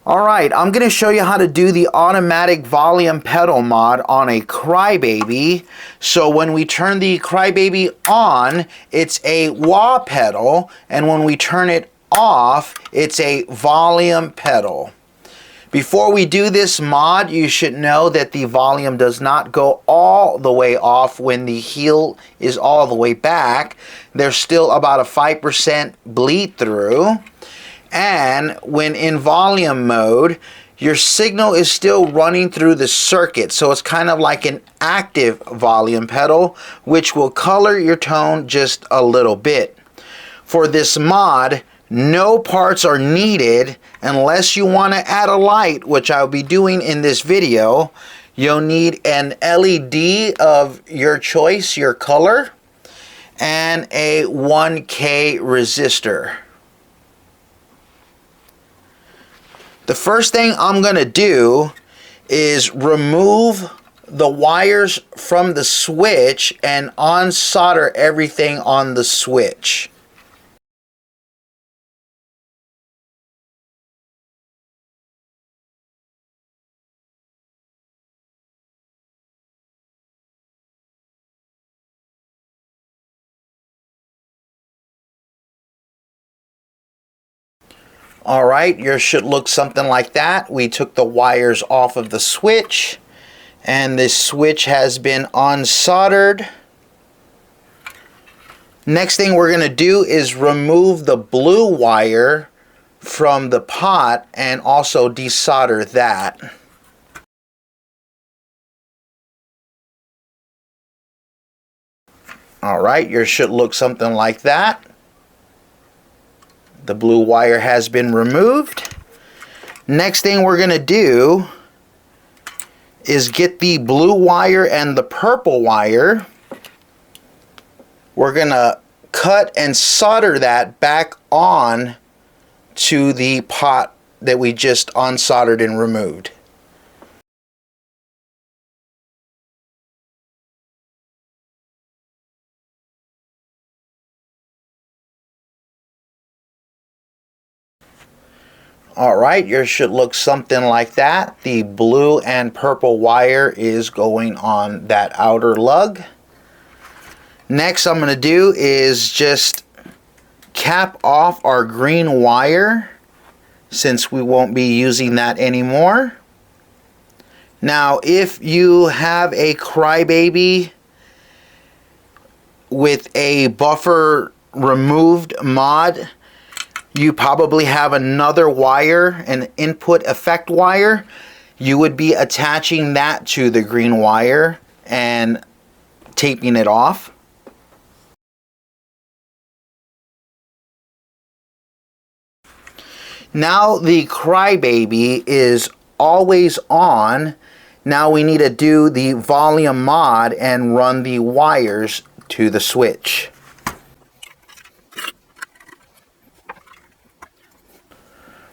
Alright, I'm going to show you how to do the automatic volume pedal mod on a Crybaby. So when we turn the Crybaby on, it's a wah pedal, and when we turn it off, it's a volume pedal. Before we do this mod, you should know that the volume does not go all the way off when the heel is all the way back. There's still about a 5% bleed through. And when in volume mode, your signal is still running through the circuit. So it's kind of like an active volume pedal, which will color your tone just a little bit. For this mod, no parts are needed unless you want to add a light, which I'll be doing in this video. You'll need an LED of your choice, your color, and a 1K resistor. The first thing I'm going to do is remove the wires from the switch and unsolder everything on the switch. Alright, yours should look something like that. We took the wires off of the switch, and this switch has been unsoldered. Next thing we're going to do is remove the blue wire from the pot and also desolder that. Alright, yours should look something like that. The blue wire has been removed. Next thing we're going to do is get the blue wire and the purple wire. We're going to cut and solder that back on to the pot that we just unsoldered and removed. Alright, yours should look something like that. The blue and purple wire is going on that outer lug. Next I'm going to do is just cap off our green wire, since we won't be using that anymore. Now if you have a Crybaby with a buffer removed mod, you probably have another wire, an input effect wire. You would be attaching that to the green wire and taping it off. Now the Crybaby is always on. Now we need to do the volume mod and run the wires to the switch.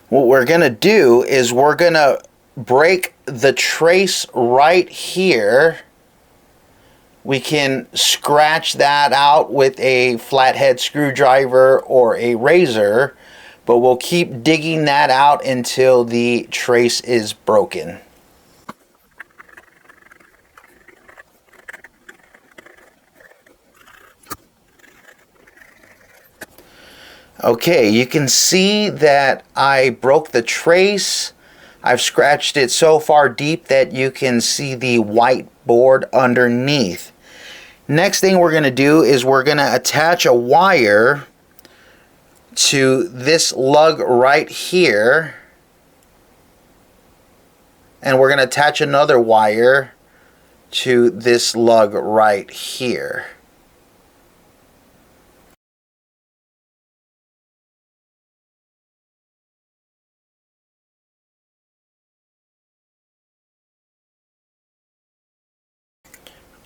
What we're going to do is we're going to break the trace right here. We can scratch that out with a flathead screwdriver or a razor, but we'll keep digging that out until the trace is broken. Okay, you can see that I broke the trace. I've scratched it so far deep that you can see the white board underneath. Next thing we're going to do is we're going to attach a wire to this lug right here. And we're going to attach another wire to this lug right here.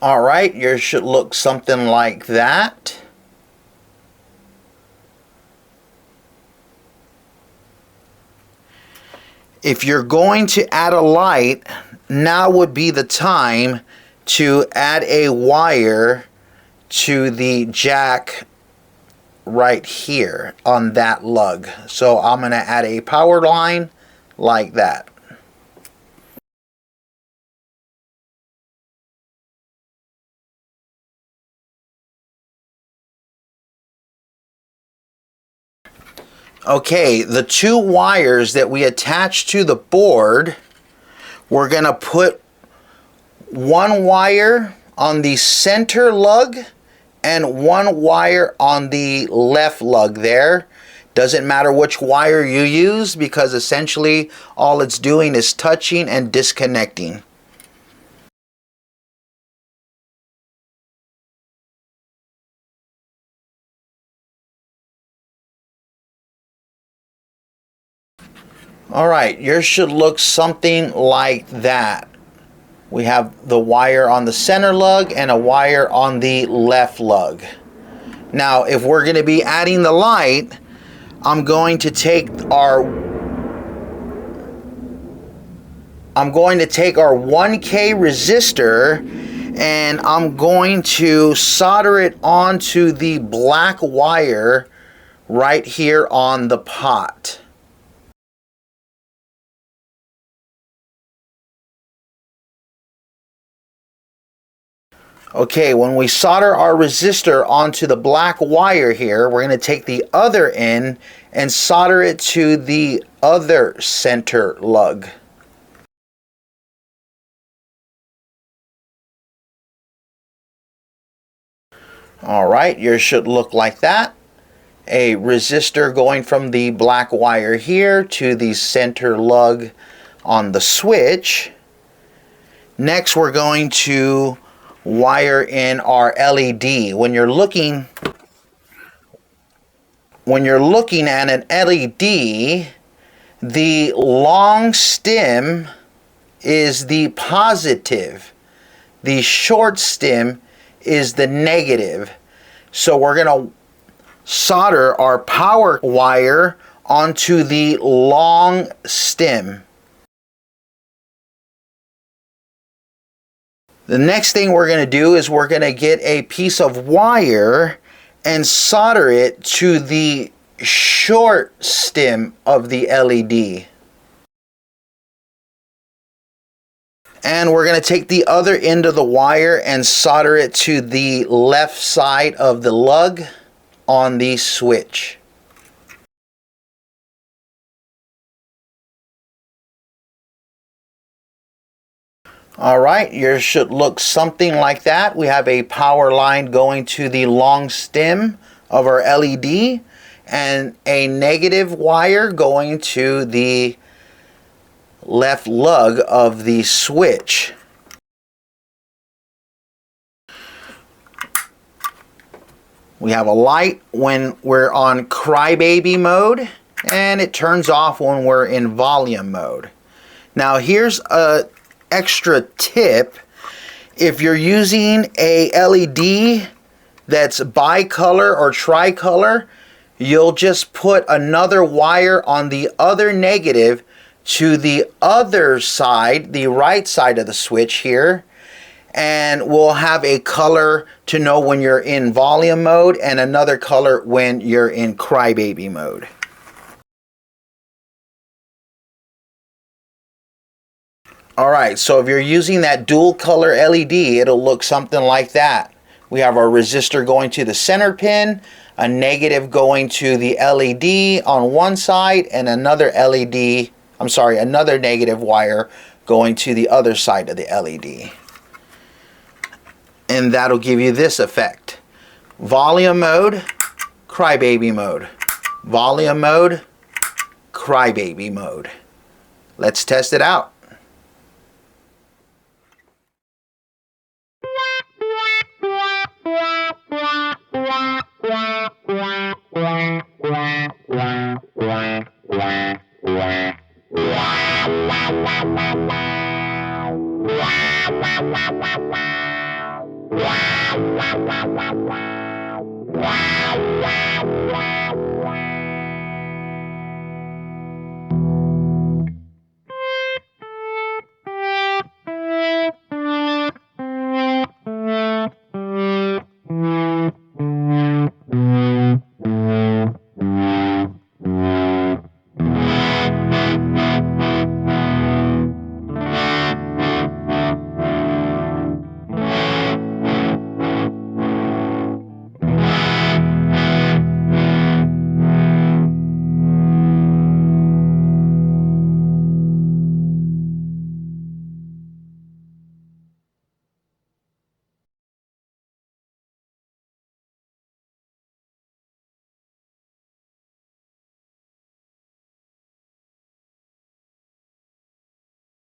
Alright, yours should look something like that. If you're going to add a light, now would be the time to add a wire to the jack right here on that lug. So I'm going to add a power line like that. Okay, the two wires that we attach to the board, we're going to put one wire on the center lug and one wire on the left lug there. Doesn't matter which wire you use because essentially all it's doing is touching and disconnecting. Alright, yours should look something like that. We have the wire on the center lug and a wire on the left lug. Now, if we're going to be adding the light, I'm going to take our 1K resistor and I'm going to solder it onto the black wire right here on the pot. Okay, when we solder our resistor onto the black wire here, we're going to take the other end and solder it to the other center lug. Alright, yours should look like that. A resistor going from the black wire here to the center lug on the switch. Next, we're going to wire in our LED. When you're looking at an LED, the long stem is the positive. The short stem is the negative. So we're going to solder our power wire onto the long stem. The next thing we're going to do is we're going to get a piece of wire and solder it to the short stem of the LED. And we're going to take the other end of the wire and solder it to the left side of the lug on the switch. Alright, yours should look something like that. We have a power line going to the long stem of our LED and a negative wire going to the left lug of the switch. We have a light when we're on Crybaby mode and it turns off when we're in volume mode. Now here's a extra tip. If you're using a LED that's bicolor or tricolor, you'll just put another wire on the other negative to the other side, the right side of the switch here, and we'll have a color to know when you're in volume mode and another color when you're in Crybaby mode. Alright, so if you're using that dual color LED, it'll look something like that. We have our resistor going to the center pin, a negative going to the LED on one side, and another negative wire going to the other side of the LED. And that'll give you this effect. Volume mode, Crybaby mode. Volume mode, Crybaby mode. Let's test it out.